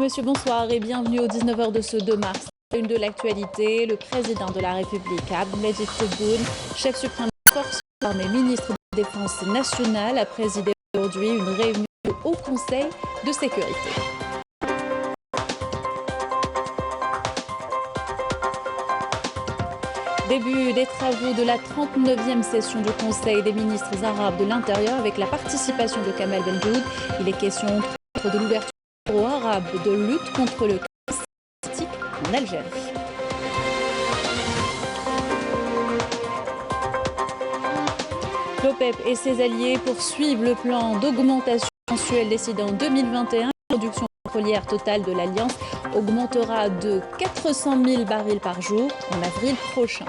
messieurs, bonsoir et bienvenue au 19h de ce 2 mars. Une de l'actualité, le président de la République, Abdelmajid Tebboune, chef suprême des forces armées, ministre de la Défense nationale, a présidé aujourd'hui une réunion du Haut Conseil de sécurité. Début des travaux de la 39e session du Conseil des ministres arabes de l'Intérieur avec la participation de Kamel Benjoud. Il est question de l'ouverture arabe de lutte contre le crime systématique en Algérie. L'OPEP et ses alliés poursuivent le plan d'augmentation mensuelle décidé en 2021. La production pétrolière totale de l'Alliance augmentera de 400 000 barils par jour en avril prochain.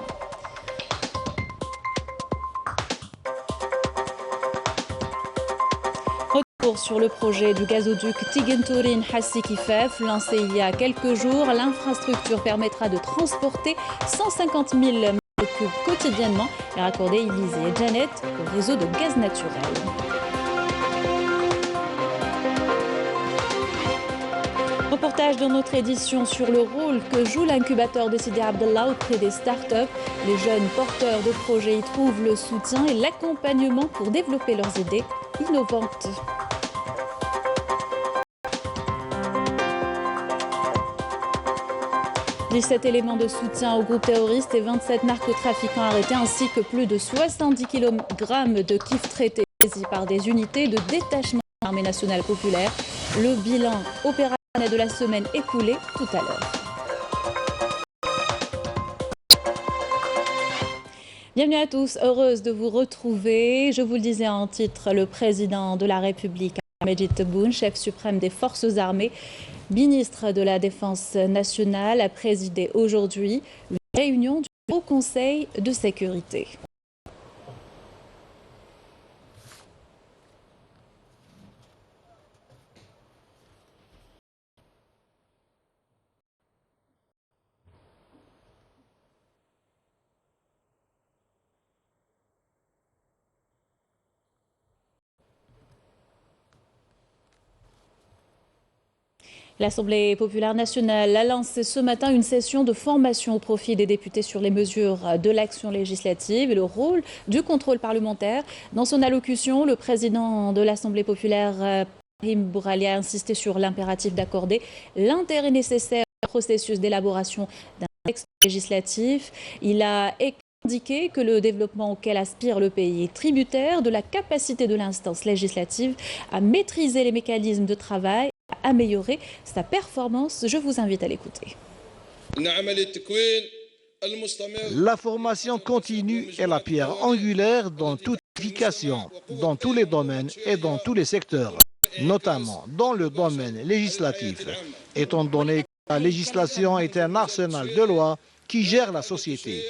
Retour sur le projet du gazoduc Tigenturin-Hassi-Kifef, lancé il y a quelques jours. L'infrastructure permettra de transporter 150 000 mètres cubes quotidiennement et raccorder Élysée et Janet au réseau de gaz naturel. Reportage dans notre édition sur le rôle que joue l'incubateur de Sidi Abdallah auprès des startups. Les jeunes porteurs de projets y trouvent le soutien et l'accompagnement pour développer leurs idées innovantes. « 17 éléments de soutien au groupe terroriste et 27 narcotrafiquants arrêtés ainsi que plus de 70 kg de kiff traités saisis par des unités de détachement de l'armée nationale populaire. Le bilan opérationnel de la semaine écoulée tout à l'heure. Bienvenue à tous, heureuse de vous retrouver. Je vous le disais en titre, le président de la République, Abdelmajid Tebboune, chef suprême des forces armées, ministre de la Défense nationale, a présidé aujourd'hui une réunion du Haut Conseil de sécurité. L'Assemblée populaire nationale a lancé ce matin une session de formation au profit des députés sur les mesures de l'action législative et le rôle du contrôle parlementaire. Dans son allocution, le président de l'Assemblée populaire, Brahim Bourali, a insisté sur l'impératif d'accorder l'intérêt nécessaire au processus d'élaboration d'un texte législatif. Il a indiqué que le développement auquel aspire le pays est tributaire de la capacité de l'instance législative à maîtriser les mécanismes de travail, à améliorer sa performance. Je vous invite à l'écouter. La formation continue est la pierre angulaire dans toute éducation, dans tous les domaines et dans tous les secteurs, notamment dans le domaine législatif, étant donné que la législation est un arsenal de lois qui gère la société.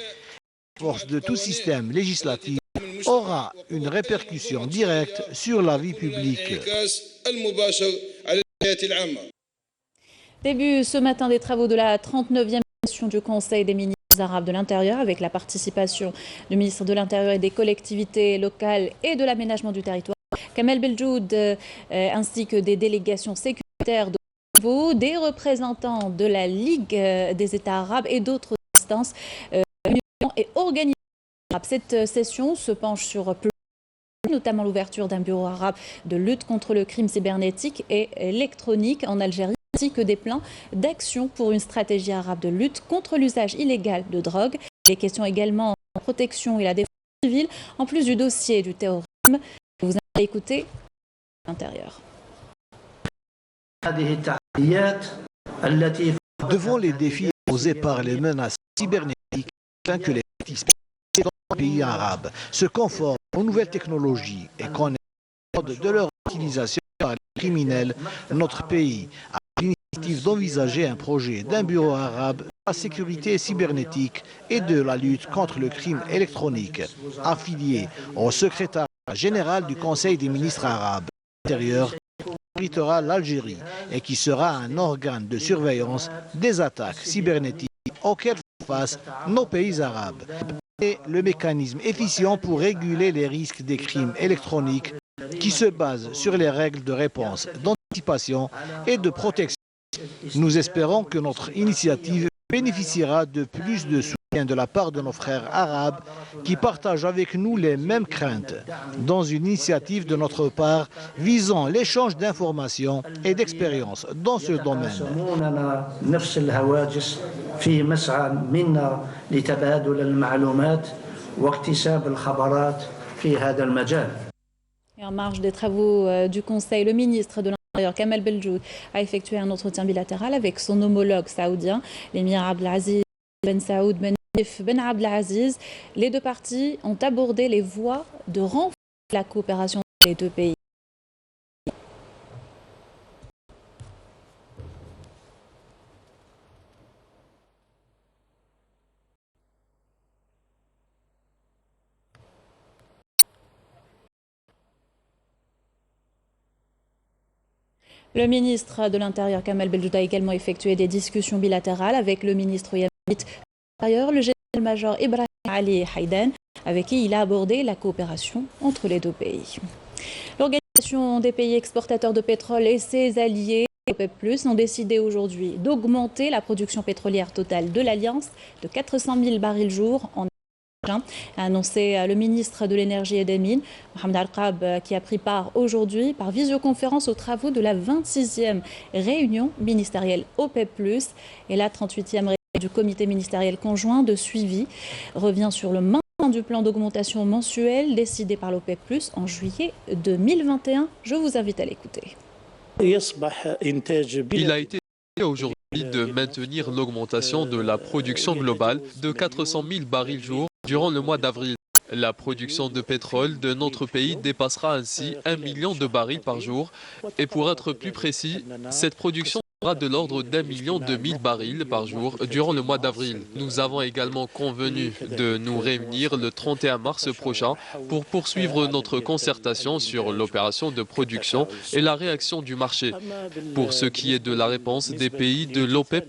La force de tout système législatif aura une répercussion directe sur la vie publique. Début ce matin des travaux de la 39e session du Conseil des ministres arabes de l'Intérieur avec la participation du ministre de l'Intérieur et des collectivités locales et de l'aménagement du territoire, Kamel Benjoud, ainsi que des délégations sécuritaires de haut niveau, des représentants de la Ligue des États arabes et d'autres instances et organisations arabes. Cette session se penche sur notamment l'ouverture d'un bureau arabe de lutte contre le crime cybernétique et électronique en Algérie, ainsi que des plans d'action pour une stratégie arabe de lutte contre l'usage illégal de drogue. Les questions également en protection et la défense civile, en plus du dossier du terrorisme. Vous invite à écouter l'intérieur. Devant les défis posés par les menaces cybernétiques, que les pays arabes se conforment aux nouvelles technologies et connaissent de leur utilisation par les criminels, notre pays a l'initiative d'envisager un projet d'un bureau arabe de la sécurité cybernétique et de la lutte contre le crime électronique, affilié au secrétariat général du Conseil des ministres arabes intérieurs, qui abritera l'Algérie et qui sera un organe de surveillance des attaques cybernétiques auxquelles font face nos pays arabes. Et le mécanisme efficient pour réguler les risques des crimes électroniques qui se basent sur les règles de réponse, d'anticipation et de protection Nous espérons que notre initiative bénéficiera de plus de soutien de la part de nos frères arabes qui partagent avec nous les mêmes craintes dans une initiative de notre part visant l'échange d'informations et d'expériences dans ce domaine. Et en marge des travaux du Conseil, le ministre de l'Intérieur, Kamel Beljoud, a effectué un entretien bilatéral avec son homologue saoudien, l'émir Abdelaziz Ben Saoud Ben Naif Ben Abdelaziz. Les deux parties ont abordé les voies de renforcer la coopération entre les deux pays. Le ministre de l'Intérieur, Kamel Beljoud, a également effectué des discussions bilatérales avec le ministre yéménite de l'Intérieur, le général-major Ibrahim Ali Haïdan, avec qui il a abordé la coopération entre les deux pays. L'Organisation des pays exportateurs de pétrole et ses alliés, OPEP+, ont décidé aujourd'hui d'augmenter la production pétrolière totale de l'Alliance de 400 000 barils jour en a annoncé le ministre de l'Énergie et des Mines, Mohamed Al-Qab, qui a pris part aujourd'hui par visioconférence aux travaux de la 26e réunion ministérielle OPEP+, et la 38e réunion du comité ministériel conjoint de suivi revient sur le maintien du plan d'augmentation mensuel décidé par l'OPEP+, en juillet 2021. Je vous invite à l'écouter. Il a été aujourd'hui de maintenir l'augmentation de la production globale de 400 000 barils jour durant le mois d'avril. La production de pétrole de notre pays dépassera ainsi 1 million de barils par jour. Et pour être plus précis, cette production sera de l'ordre d'1,2 million barils par jour durant le mois d'avril. Nous avons également convenu de nous réunir le 31 mars prochain pour poursuivre notre concertation sur l'opération de production et la réaction du marché. Pour ce qui est de la réponse des pays de l'OPEP+,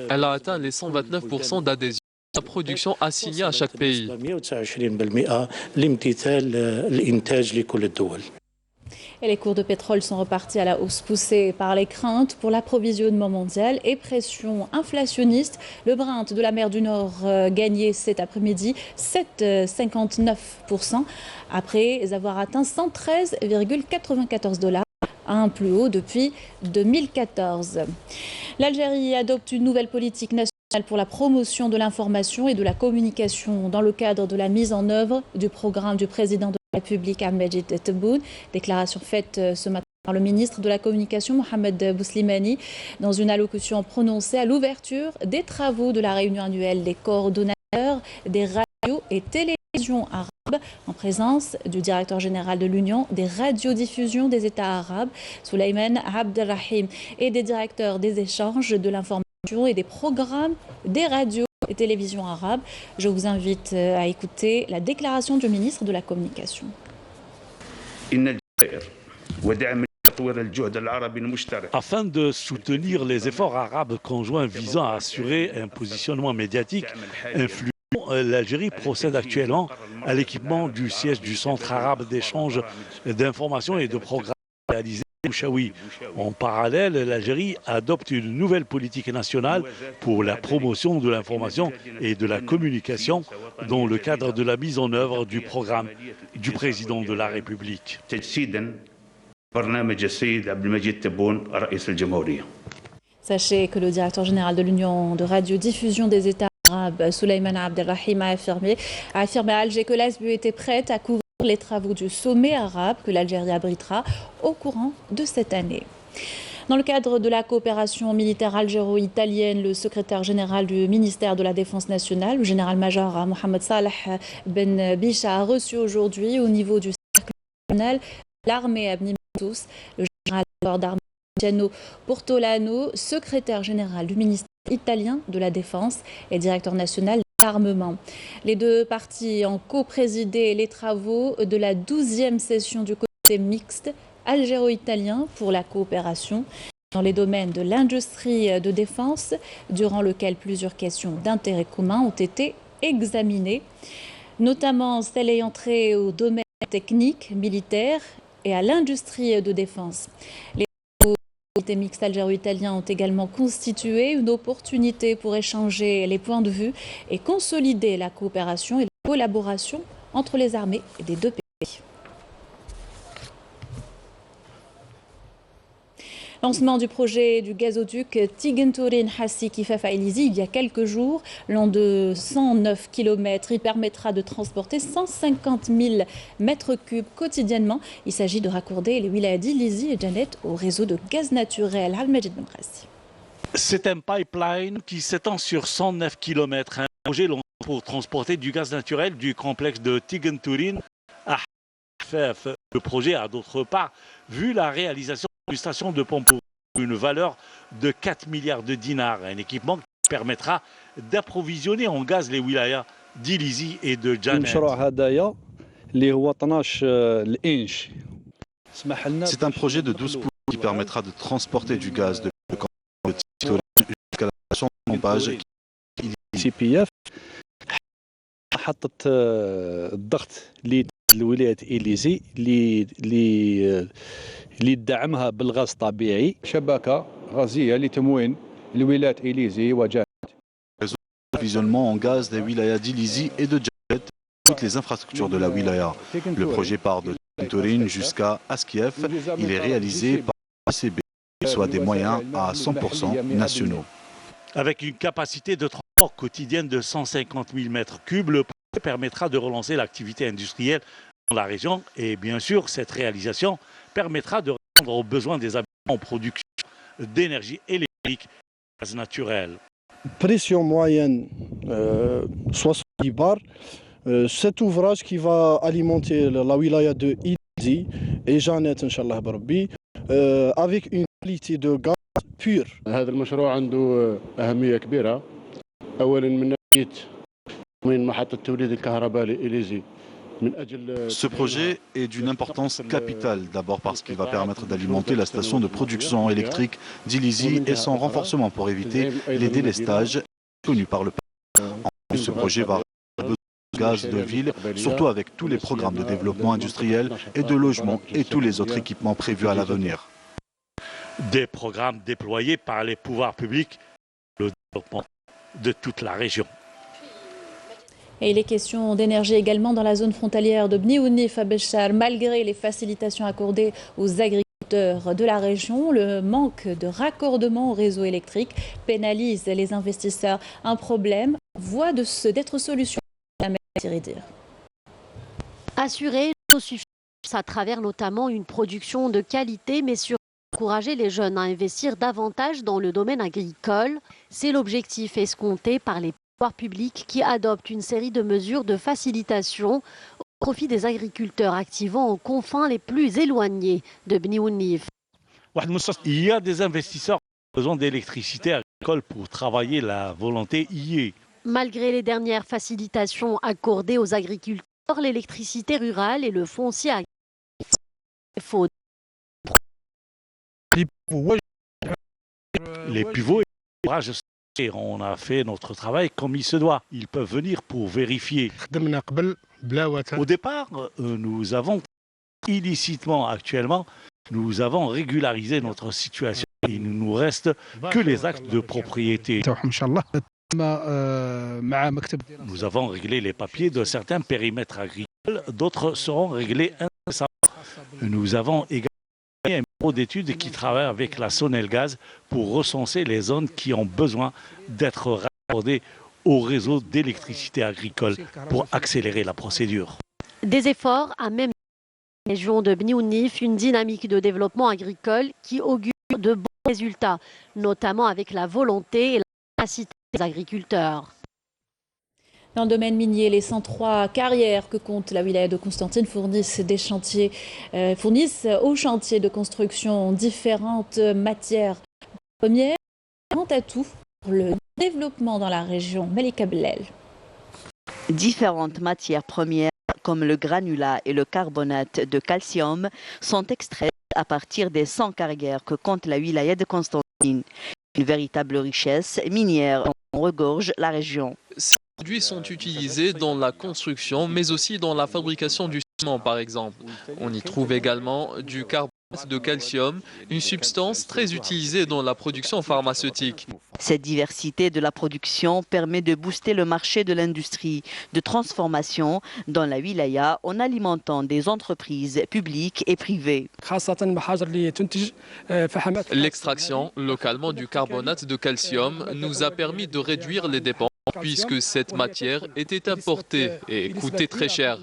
elle a atteint les 129% d'adhésion. La production assignée à chaque pays. Et les cours de pétrole sont repartis à la hausse, poussés par les craintes pour l'approvisionnement mondial et pression inflationniste. Le Brent de la mer du Nord gagnait cet après-midi 7,59% après avoir atteint 113,94 $, un plus haut depuis 2014. L'Algérie adopte une nouvelle politique nationale pour la promotion de l'information et de la communication dans le cadre de la mise en œuvre du programme du président de la République Abdelmajid Tebboune. Déclaration faite ce matin par le ministre de la Communication Mohamed Bouslimani dans une allocution prononcée à l'ouverture des travaux de la réunion annuelle des coordonnateurs des radios et télévisions arabes en présence du directeur général de l'Union des radiodiffusions des États arabes, Souleymane Abdelrahim, et des directeurs des échanges de l'information et des programmes des radios et télévisions arabes. Je vous invite à écouter la déclaration du ministre de la Communication. Afin de soutenir les efforts arabes conjoints visant à assurer un positionnement médiatique influent, l'Algérie procède actuellement à l'équipement du siège du Centre arabe d'échange d'informations et de programmes réalisés. En parallèle, l'Algérie adopte une nouvelle politique nationale pour la promotion de l'information et de la communication dans le cadre de la mise en œuvre du programme du président de la République. Sachez que le directeur général de l'Union de radiodiffusion des États arabes, Souleymane Abdelrahim, a affirmé à Alger que l'ASBU était prête à couvrir les travaux du sommet arabe que l'Algérie abritera au courant de cette année. Dans le cadre de la coopération militaire algéro-italienne, le secrétaire général du ministère de la Défense nationale, le général-major Mohamed Salah Ben Bisha, a reçu aujourd'hui au niveau du cercle national l'armée Abni Tous, le général d'armée Giano Portolano, secrétaire général du ministère italien de la Défense et directeur national d'armement. Les deux parties ont co-présidé les travaux de la 12e session du comité mixte algéro-italien pour la coopération dans les domaines de l'industrie de défense, durant lequel plusieurs questions d'intérêt commun ont été examinées, notamment celles ayant trait au domaine technique, militaire et à l'industrie de défense. Les comités mixtes algéro-italiens ont également constitué une opportunité pour échanger les points de vue et consolider la coopération et la collaboration entre les armées des deux pays. Lancement du projet du gazoduc Tigenturin-Hassi-Kifafa-Elizi il y a quelques jours. Long de 109 km, il permettra de transporter 150 000 mètres cubes quotidiennement. Il s'agit de raccorder les wilayas d'Elizi et Janet au réseau de gaz naturel. Al-Majid Benkrassi. C'est un pipeline qui s'étend sur 109 km. Un projet long pour transporter du gaz naturel du complexe de Tigenturin à Hafef. Le projet a d'autre part vu la réalisation d'une station de pompe pour une valeur de 4 milliards de dinars. Un équipement qui permettra d'approvisionner en gaz les wilayas d'Elizi et de Janet. C'est un projet de 12 poules qui permettra de transporter du gaz depuis le camp de Tigenturin jusqu'à la station de pompage CPF حطت الضغط للولايات إليزي اللي دعمها بالغاز الطبيعي شبكة غازية لتموين الولايات إليزي وجاnet. Approvisionnement en gaz des wilayas d'Elizi et de Janet, toutes les infrastructures de la wilaya. Le projet part de Tigenturin jusqu'à Askiev. Il est réalisé par ACB, soit des moyens à 100% nationaux. Avec une capacité de transport quotidienne de 150 000 mètres cubes, le projet permettra de relancer l'activité industrielle dans la région et bien sûr, cette réalisation permettra de répondre aux besoins des habitants en production d'énergie électrique et gaz naturel. Pression moyenne 70 bars. Cet ouvrage qui va alimenter la wilaya de Elizi et Janet, Inch'Allah Barbi, avec une qualité de gaz pur. هذا المشروع عنده أهمية كبيرة. أولاً من ناحية من محطة توليد الكهرباء لإليزي. Ce projet est d'une importance capitale, d'abord parce qu'il va permettre d'alimenter la station de production électrique d'Elizi et son renforcement pour éviter les délestages connus par le pays. En plus, ce projet va besoin de gaz de ville, surtout avec tous les programmes de développement industriel et de logement et tous les autres équipements prévus à l'avenir. Des programmes déployés par les pouvoirs publics pour le développement de toute la région. Et il est question d'énergie également dans la zone frontalière de Bni Ounif à Béchar. Malgré les facilitations accordées aux agriculteurs de la région, le manque de raccordement au réseau électrique pénalise les investisseurs. Un problème voie d'être solution. Assurer l'autosuffisance à travers notamment une production de qualité, mais surtout encourager les jeunes à investir davantage dans le domaine agricole. C'est l'objectif escompté par les pouvoirs publics qui adoptent une série de mesures de facilitation au profit des agriculteurs activant aux confins les plus éloignés de Bni Ounif. Il y a des investisseurs qui ont besoin d'électricité agricole pour travailler, la volonté y est. Malgré les dernières facilitations accordées aux agriculteurs, l'électricité rurale et le foncier agricole faut. Les pivots et les ouvrages, on a fait notre travail comme il se doit. Ils peuvent venir pour vérifier. Au départ, nous avons illicitement actuellement, nous avons régularisé notre situation. Il ne nous reste que les actes de propriété. Nous avons réglé les papiers de certains périmètres agricoles, d'autres seront réglés incessamment. Nous avons également un bureau d'études qui travaille avec la Sonelgaz pour recenser les zones qui ont besoin d'être raccordées au réseau d'électricité agricole pour accélérer la procédure. Des efforts à même la région de Bni Ounif, une dynamique de développement agricole qui augure de bons résultats, notamment avec la volonté et la capacité des agriculteurs. Dans le domaine minier, les 103 carrières que compte la wilaya de Constantine fournissent aux chantiers de construction différentes matières premières. Quant à tout pour le développement dans la région, Malika Bellel. Différentes matières premières comme le granulat et le carbonate de calcium sont extraites à partir des 100 carrières que compte la wilaya de Constantine. Une véritable richesse minière dont regorge la région. Ces produits sont utilisés dans la construction, mais aussi dans la fabrication du ciment, par exemple. On y trouve également du carbone de calcium, une substance très utilisée dans la production pharmaceutique. Cette diversité de la production permet de booster le marché de l'industrie de transformation dans la wilaya en alimentant des entreprises publiques et privées. L'extraction localement du carbonate de calcium nous a permis de réduire les dépenses puisque cette matière était importée et coûtait très cher.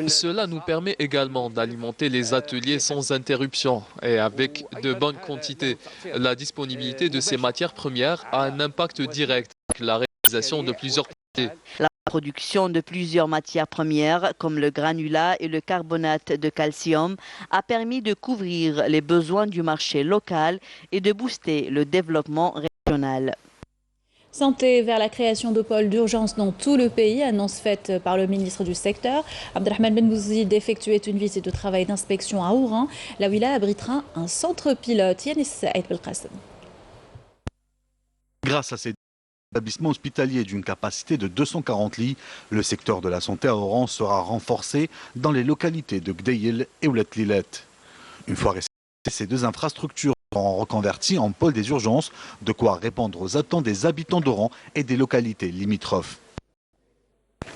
Cela nous permet également d'alimenter les ateliers sans interruption et avec de bonnes quantités. La disponibilité de ces matières premières a un impact direct avec la réalisation de plusieurs projets. La production de plusieurs matières premières, comme le granulat et le carbonate de calcium, a permis de couvrir les besoins du marché local et de booster le développement régional. Santé vers la création de pôles d'urgence dans tout le pays, annonce faite par le ministre du secteur. Abdelrahman Ben Bouzid effectuait une visite de travail d'inspection à Oran. La wilaya abritera un centre pilote. Yanis Saïd Belkacem. Grâce à ces établissements hospitaliers d'une capacité de 240 lits, le secteur de la santé à Oran sera renforcé dans les localités de Gdeil et Oulet Lilet. Une fois réalisées, ces deux infrastructures seront reconverties en pôles des urgences, de quoi répondre aux attentes des habitants d'Oran et des localités limitrophes.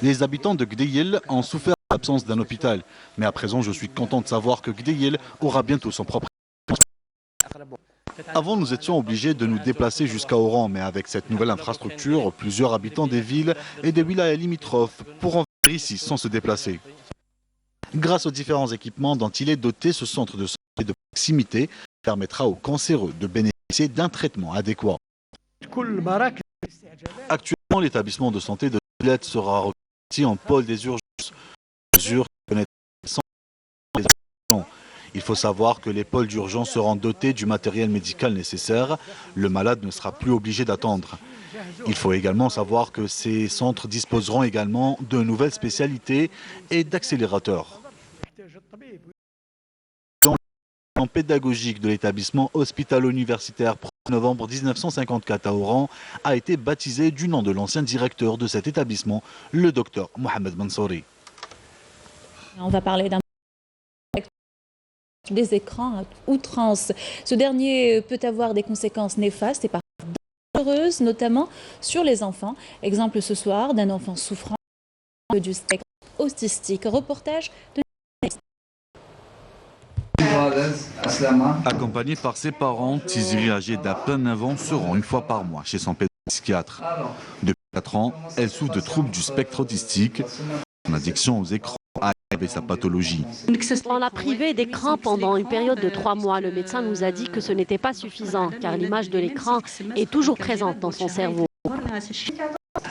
Les habitants de Gdeil ont souffert de l'absence d'un hôpital, mais à présent je suis content de savoir que Gdeil aura bientôt son propre. Avant, nous étions obligés de nous déplacer jusqu'à Oran, mais avec cette nouvelle infrastructure, plusieurs habitants des villes et des wilayas limitrophes pourront venir ici sans se déplacer. Grâce aux différents équipements dont il est doté, ce centre de santé de proximité permettra aux cancéreux de bénéficier d'un traitement adéquat. Actuellement, l'établissement de santé de Gdeil sera reconverti en pôle des urgences. Il faut savoir que les pôles d'urgence seront dotés du matériel médical nécessaire. Le malade ne sera plus obligé d'attendre. Il faut également savoir que ces centres disposeront également de nouvelles spécialités et d'accélérateurs. Le plan pédagogique de l'établissement hospitalo-universitaire 1er novembre 1954 à Oran a été baptisé du nom de l'ancien directeur de cet établissement, le docteur Mohamed Mansouri. On va parler d'un des écrans à outrance. Ce dernier peut avoir des conséquences néfastes et parfois dangereuses, notamment sur les enfants. Exemple ce soir d'un enfant souffrant du spectre autistique. Reportage de... Accompagné par ses parents, Tiziri, âgée d'à peine 9 ans, se rend une fois par mois chez son pédopsychiatre. Depuis 4 ans, elle souffre de troubles du spectre autistique. Son addiction aux écrans a aggravé sa pathologie. On l'a privé d'écran pendant une période de 3 mois. Le médecin nous a dit que ce n'était pas suffisant, car l'image de l'écran est toujours présente dans son cerveau.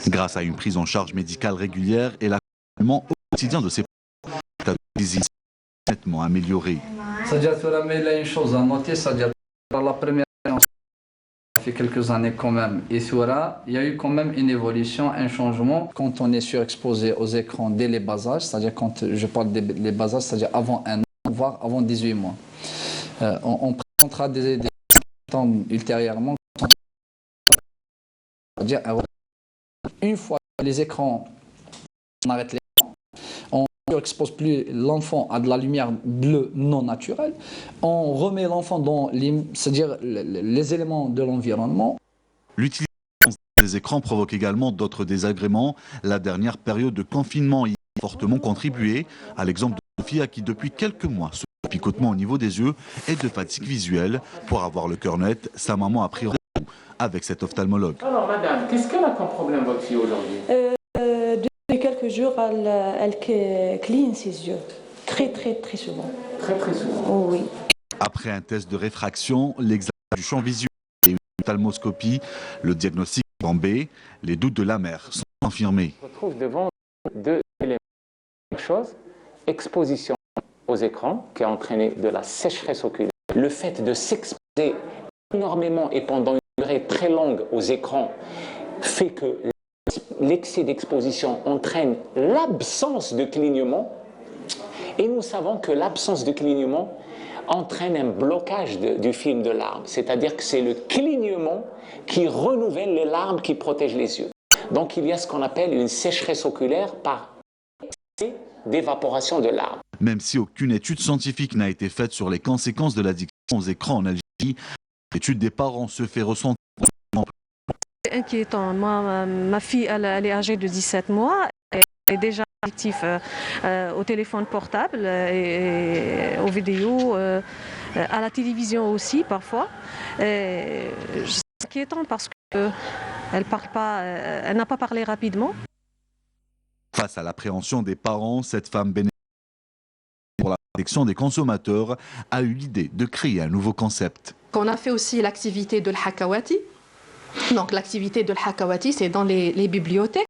Grâce à une prise en charge médicale régulière et l'accompagnement au quotidien de ses parents, sa vie s'est nettement améliorée. C'est-à-dire, il a une chose à noter, c'est-à-dire la première année, ça fait quelques années quand même, et il y a eu quand même une évolution, un changement. Quand on est surexposé aux écrans dès les bas âges, c'est-à-dire quand je parle des bas âges, c'est-à-dire avant 1 an, voire avant 18 mois. On présentera des temps ultérieurement. C'est-à-dire, une fois les écrans, on arrête les écrans, on n'expose plus l'enfant à de la lumière bleue non naturelle, on remet l'enfant dans c'est-à-dire les éléments de l'environnement. L'utilisation des écrans provoque également d'autres désagréments. La dernière période de confinement y a fortement contribué, à l'exemple de Sophia qui depuis quelques mois se picotement au niveau des yeux et de fatigue visuelle. Pour avoir le cœur net, sa maman a pris rendez-vous avec cet ophtalmologue. Alors madame, qu'est-ce qu'elle a comme problème votre fille aujourd'hui? Depuis quelques jours, elle cligne ses yeux. Très souvent. Très souvent. Oh, oui. Après un test de réfraction, l'examen du champ visuel et une ophtalmoscopie, le diagnostic est tombé, les doutes de la mère sont confirmés. On se retrouve devant deux éléments. Une chose, exposition aux écrans qui a entraîné de la sécheresse oculaire. Le fait de s'exposer énormément et pendant une durée très longue aux écrans fait que l'excès d'exposition entraîne l'absence de clignement et nous savons que l'absence de clignement entraîne un blocage du film de larmes, c'est-à-dire que c'est le clignement qui renouvelle les larmes qui protègent les yeux. Donc il y a ce qu'on appelle une sécheresse oculaire par d'évaporation de l'arbre. Même si aucune étude scientifique n'a été faite sur les conséquences de l'addiction aux écrans en Algérie, l'étude des parents se fait ressentir. C'est inquiétant. Moi, ma fille, elle est âgée de 17 mois. Elle est déjà active au téléphone portable, et aux vidéos, à la télévision aussi parfois. C'est inquiétant parce qu'elle parle pas, elle n'a pas parlé rapidement. Face à l'appréhension des parents, cette femme bénévole pour la protection des consommateurs a eu l'idée de créer un nouveau concept. On a fait aussi l'activité de l'Hakawati. Donc l'activité de l'Hakawati, c'est dans les bibliothèques.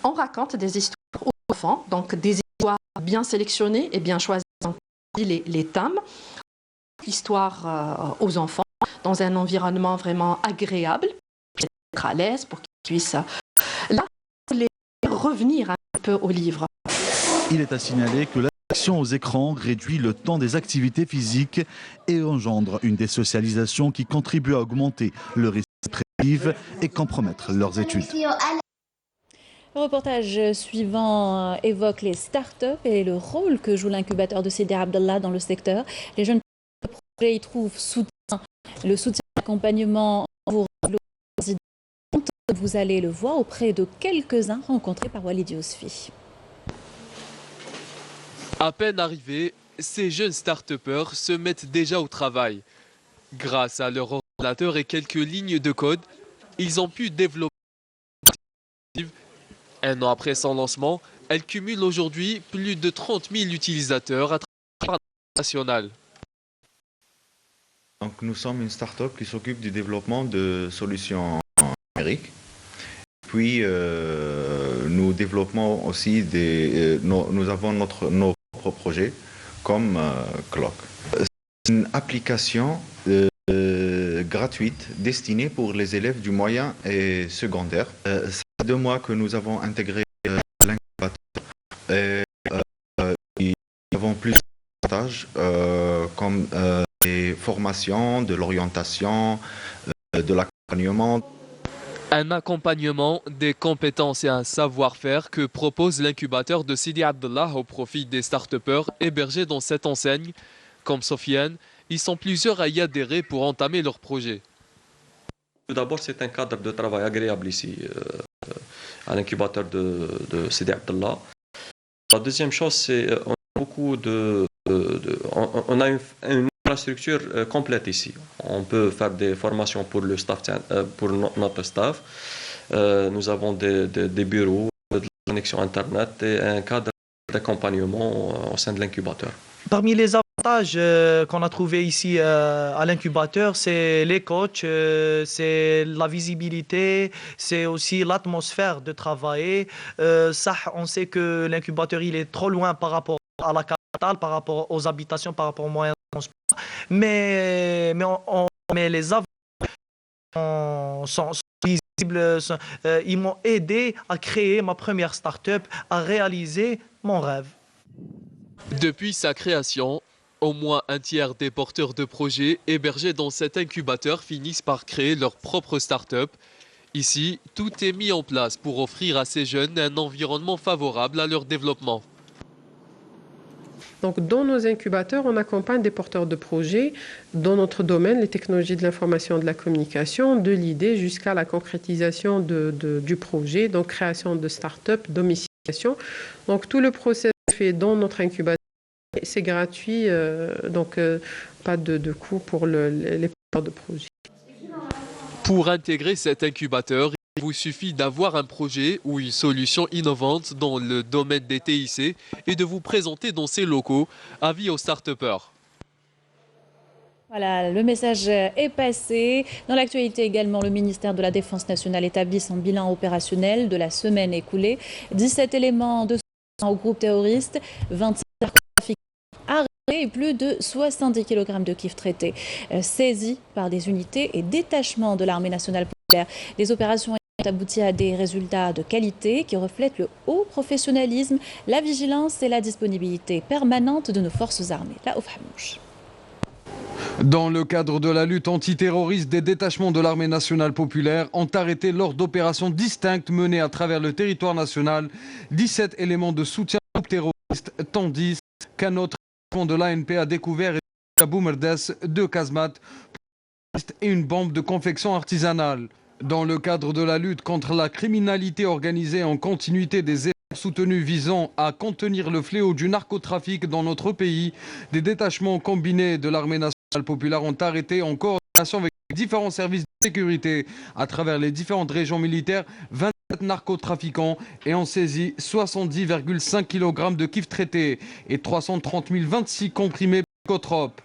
On raconte des histoires aux enfants, donc des histoires bien sélectionnées et bien choisies. Donc, les thèmes, l'histoire aux enfants dans un environnement vraiment agréable, pour être à l'aise, pour qu'ils puissent là, revenir un peu au livre. Il est à signaler que l'addiction aux écrans réduit le temps des activités physiques et engendre une désocialisation qui contribue à augmenter le risque récidive et compromettre leurs études. Le reportage suivant évoque les start-up et le rôle que joue l'incubateur de Sidi Abdallah dans le secteur. Les jeunes projets y trouvent le soutien et l'accompagnement pour le président. Vous allez le voir auprès de quelques-uns rencontrés par Walid Yousfi. À peine arrivés, ces jeunes start-upers se mettent déjà au travail. Grâce à leur ordinateur et quelques lignes de code, ils ont pu développer. Un an après son lancement, elle cumule aujourd'hui plus de 30 000 utilisateurs à travers national. Donc nous sommes une start-up qui s'occupe du développement de solutions numériques. Puis nous développons aussi nous avons nos propres projets comme Clock. C'est une application gratuite destinée pour les élèves du moyen et secondaire. Ça fait 2 mois que nous avons intégré l'incubateur et nous avons plusieurs avantages comme des formations, de l'orientation, de l'accompagnement. Un accompagnement, des compétences et un savoir-faire que propose l'incubateur de Sidi Abdallah au profit des start-upers hébergés dans cette enseigne. Comme Sofiane, ils sont plusieurs à y adhérer pour entamer leur projet. Tout d'abord, c'est un cadre de travail agréable ici, à l'incubateur de Sidi Abdallah. La deuxième chose, c'est on a une infrastructure complète ici. On peut faire des formations pour le staff, pour notre staff. Nous avons des bureaux, de la connexion Internet et un cadre d'accompagnement au sein de l'incubateur. Parmi les avantages qu'on a trouvés ici à l'incubateur, c'est les coachs, c'est la visibilité, c'est aussi l'atmosphère de travailler. Ça, on sait que l'incubateur il est trop loin par rapport à la capitale, par rapport aux habitations, par rapport aux moyens de transport. Mais les avantages sont visibles. Ils m'ont aidé à créer ma première start-up, à réaliser mon rêve. Depuis sa création, au moins un tiers des porteurs de projets hébergés dans cet incubateur finissent par créer leur propre start-up. Ici, tout est mis en place pour offrir à ces jeunes un environnement favorable à leur développement. Donc, dans nos incubateurs, on accompagne des porteurs de projets dans notre domaine, les technologies de l'information et de la communication, de l'idée jusqu'à la concrétisation du projet, donc création de start-up, domiciliation. Donc, tout le processus est fait dans notre incubateur. C'est gratuit, donc pas de coût pour les porteurs de projets. Pour intégrer cet incubateur, il vous suffit d'avoir un projet ou une solution innovante dans le domaine des TIC et de vous présenter dans ces locaux. Avis aux start-upers. Voilà, le message est passé. Dans l'actualité également, le ministère de la Défense nationale établit son bilan opérationnel de la semaine écoulée. 17 éléments de soutien au groupe terroriste, 26 narcotrafiquants arrêtés et plus de 70 kg de kiff traités saisis par des unités et détachements de l'armée nationale populaire. Les opérations ont abouti à des résultats de qualité qui reflètent le haut professionnalisme, la vigilance et la disponibilité permanente de nos forces armées. Là, au Fhamouche. Dans le cadre de la lutte antiterroriste, des détachements de l'armée nationale populaire ont arrêté lors d'opérations distinctes menées à travers le territoire national 17 éléments de soutien aux terroristes, tandis qu'un autre élément de l'ANP a découvert à Boumerdes 2 casemates et une bombe de confection artisanale. Dans le cadre de la lutte contre la criminalité organisée en continuité des efforts soutenus visant à contenir le fléau du narcotrafic dans notre pays, des détachements combinés de l'armée nationale populaire ont arrêté en coordination avec différents services de sécurité à travers les différentes régions militaires 27 narcotrafiquants et ont saisi 70,5 kg de kif traités et 330 026 comprimés psychotropes.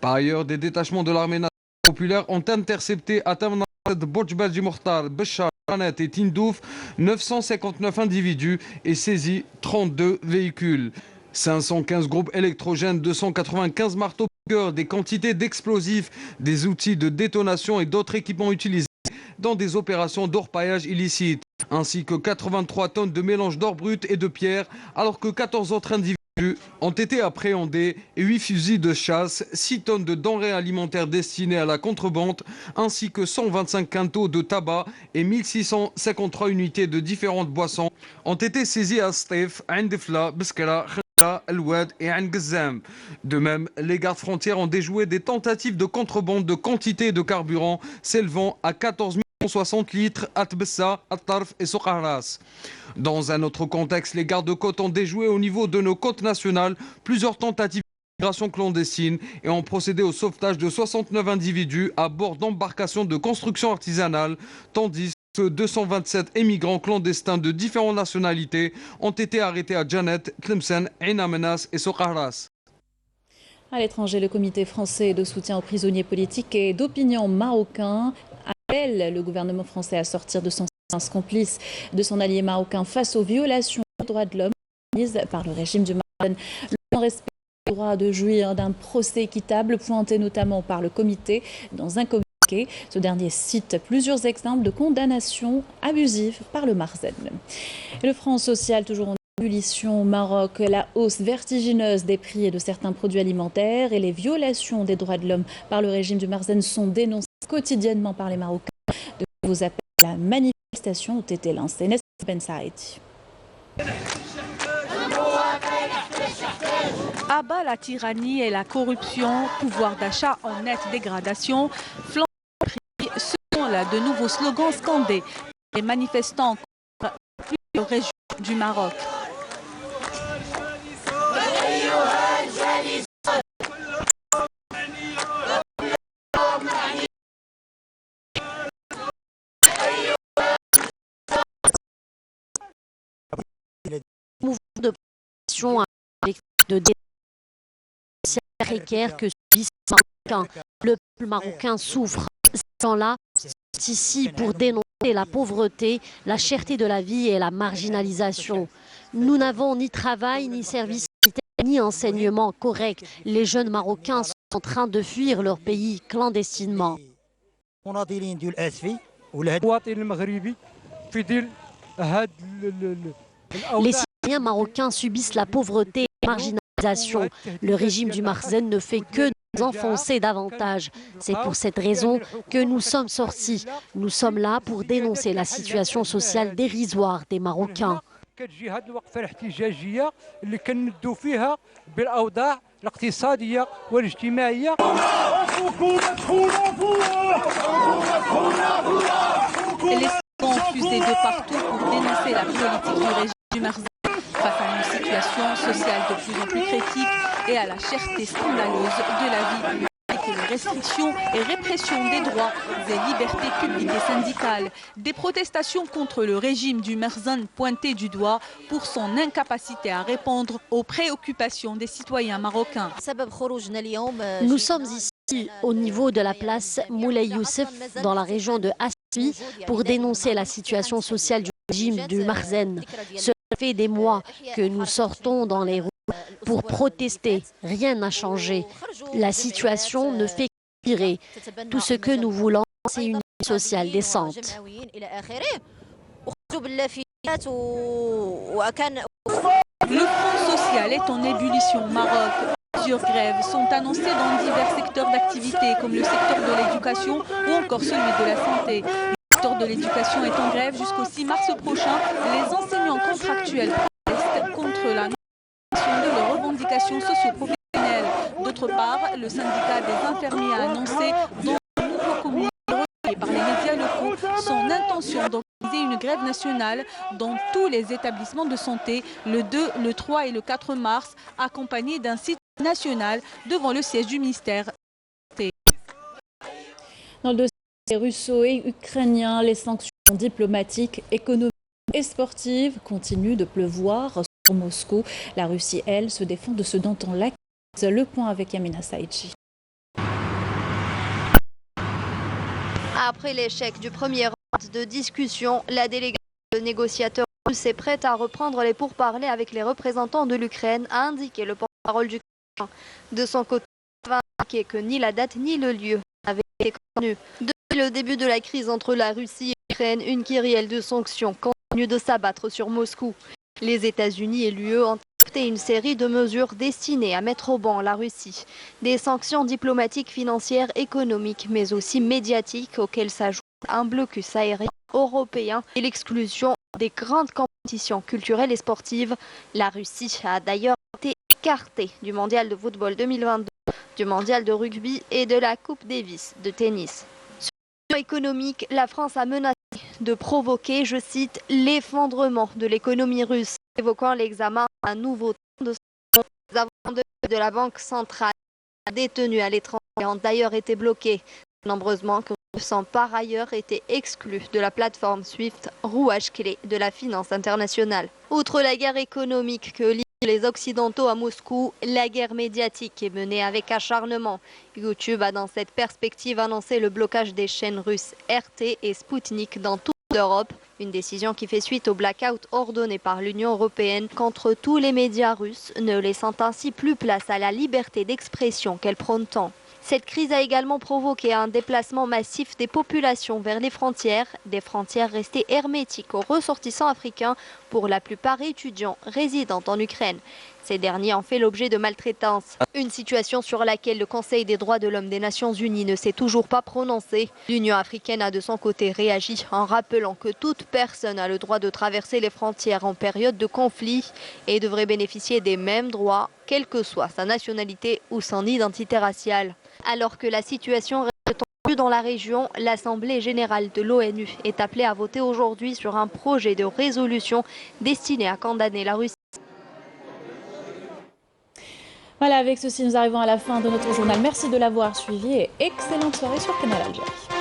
Par ailleurs, des détachements de l'armée nationale populaire ont intercepté à Tamanrad, Bojbadji Mokhtar, Béchar, Ranet et Tindouf 959 individus et saisi 32 véhicules. 515 groupes électrogènes, 295 marteaux-piqueurs, des quantités d'explosifs, des outils de détonation et d'autres équipements utilisés dans des opérations d'orpaillage illicites, ainsi que 83 tonnes de mélange d'or brut et de pierre, alors que 14 autres individus ont été appréhendés et 8 fusils de chasse, 6 tonnes de denrées alimentaires destinées à la contrebande, ainsi que 125 quintaux de tabac et 1653 unités de différentes boissons ont été saisis à Stif, Aindefla, Beskara, Al-Wad et Ain Gazzam. De même, les gardes frontières ont déjoué des tentatives de contrebande de quantité de carburant s'élevant à 14 160 litres à Tbessa, à Tarf et Soqaras. Dans un autre contexte, les gardes-côtes ont déjoué au niveau de nos côtes nationales plusieurs tentatives d'immigration clandestine et ont procédé au sauvetage de 69 individus à bord d'embarcations de construction artisanale, tandis que 227 émigrants clandestins de différentes nationalités ont été arrêtés à Janet, Tlemcen, Ain Amenas et Soqaras. À l'étranger, le comité français de soutien aux prisonniers politiques et d'opinion marocain appelle le gouvernement français à sortir de son silence complice de son allié marocain face aux violations des droits de l'homme commises par le régime du Maroc. Le non-respect du droit de jouir d'un procès équitable, pointé notamment par le comité dans un communiqué. Ce dernier cite plusieurs exemples de condamnations abusives par le Marzen. Et le Front social, toujours en ébullition au Maroc, la hausse vertigineuse des prix et de certains produits alimentaires et les violations des droits de l'homme par le régime du Marzen sont dénoncées quotidiennement par les Marocains. De nouveaux appels à la manifestation ont été lancés. Nestor Ben Saïdi. À bas la tyrannie et la corruption, pouvoir d'achat en nette dégradation, flambe des prix, ce sont là de nouveaux slogans scandés. Les manifestants contre plusieurs régions du Maroc. Mouvement de pression de précaire que subissent les Marocains. Le peuple marocain souffre. Ces gens-là sont ici pour dénoncer la pauvreté, la cherté de la vie et la marginalisation. Nous n'avons ni travail, ni service sanitaire, ni enseignement correct. Les jeunes Marocains sont en train de fuir leur pays clandestinement. Les citoyens marocains subissent la pauvreté et la marginalisation. Le régime du Marzen ne fait que nous enfoncer davantage. C'est pour cette raison que nous sommes sortis. Nous sommes là pour dénoncer la situation sociale dérisoire des Marocains. Les slogans fusés de partout pour dénoncer la politique du régime du Marzen face à une situation sociale de plus en plus critique et à la cherté scandaleuse de la vie publique et les restrictions et répression des droits et libertés publiques et syndicales. Des protestations contre le régime du Marzen pointées du doigt pour son incapacité à répondre aux préoccupations des citoyens marocains. Nous sommes ici au niveau de la place Moulay Youssef dans la région de Asfi pour dénoncer la situation sociale du régime du Marzen. Cela fait des mois que nous sortons dans les rues pour protester. Rien n'a changé. La situation ne fait qu'empirer. Tout ce que nous voulons, c'est une vie sociale décente. Le Front social est en ébullition au Maroc. Plusieurs grèves sont annoncées dans divers secteurs d'activité, comme le secteur de l'éducation ou encore celui de la santé. Le secteur de l'éducation est en grève jusqu'au 6 mars prochain. Les enseignants contractuels protestent contre la non-réalisation de leurs revendications socio-professionnelles. D'autre part, le syndicat des infirmiers a annoncé dans un nouveau communiqué relayé par les médias locaux son intention d'organiser une grève nationale dans tous les établissements de santé le 2, le 3 et le 4 mars, accompagné d'un site national devant le siège du ministère. Dans le dossier russo et ukrainien, les sanctions diplomatiques, économiques et sportives continuent de pleuvoir sur Moscou. La Russie, elle, se défend de ce dont on l'accuse. Le point avec Yamina Saïdji. Après l'échec du premier round de discussion, la délégation de négociateurs russes est prête à reprendre les pourparlers avec les représentants de l'Ukraine, a indiqué le porte-parole du Kremlin. De son côté, il a indiqué que ni la date ni le lieu n'avaient été connus. Depuis le début de la crise entre la Russie et l'Ukraine, une kyrielle de sanctions continue de s'abattre sur Moscou. Les États-Unis et l'UE ont adopté une série de mesures destinées à mettre au banc la Russie. Des sanctions diplomatiques, financières, économiques, mais aussi médiatiques, auxquelles s'ajoute un blocus aérien européen et l'exclusion des grandes compétitions culturelles et sportives. La Russie a d'ailleurs été écartée du mondial de football 2022, du mondial de rugby et de la Coupe Davis de tennis. Sur le plan économique, la France a menacé de provoquer, je cite, l'effondrement de l'économie russe, évoquant l'examen d'un nouveau temps de sanctions. Les avoirs de la Banque centrale détenus à l'étranger ont d'ailleurs été bloqués. De nombreuses banques russes ont par ailleurs été exclues de la plateforme SWIFT, rouage clé de la finance internationale. Outre la guerre économique que livrent les Occidentaux à Moscou, la guerre médiatique est menée avec acharnement. YouTube a dans cette perspective annoncé le blocage des chaînes russes RT et Sputnik dans toute l'Europe. Une décision qui fait suite au blackout ordonné par l'Union européenne contre tous les médias russes, ne laissant ainsi plus place à la liberté d'expression qu'elle prône tant. Cette crise a également provoqué un déplacement massif des populations vers les frontières, des frontières restées hermétiques aux ressortissants africains, pour la plupart étudiants résidant en Ukraine. Ces derniers ont fait l'objet de maltraitance. Une situation sur laquelle le Conseil des droits de l'homme des Nations Unies ne s'est toujours pas prononcé. L'Union africaine a de son côté réagi en rappelant que toute personne a le droit de traverser les frontières en période de conflit et devrait bénéficier des mêmes droits, quelle que soit sa nationalité ou son identité raciale. Alors que la situation reste tendue dans la région, l'Assemblée générale de l'ONU est appelée à voter aujourd'hui sur un projet de résolution destiné à condamner la Russie. Voilà, avec ceci, nous arrivons à la fin de notre journal. Merci de l'avoir suivi et excellente soirée sur Canal Algérie.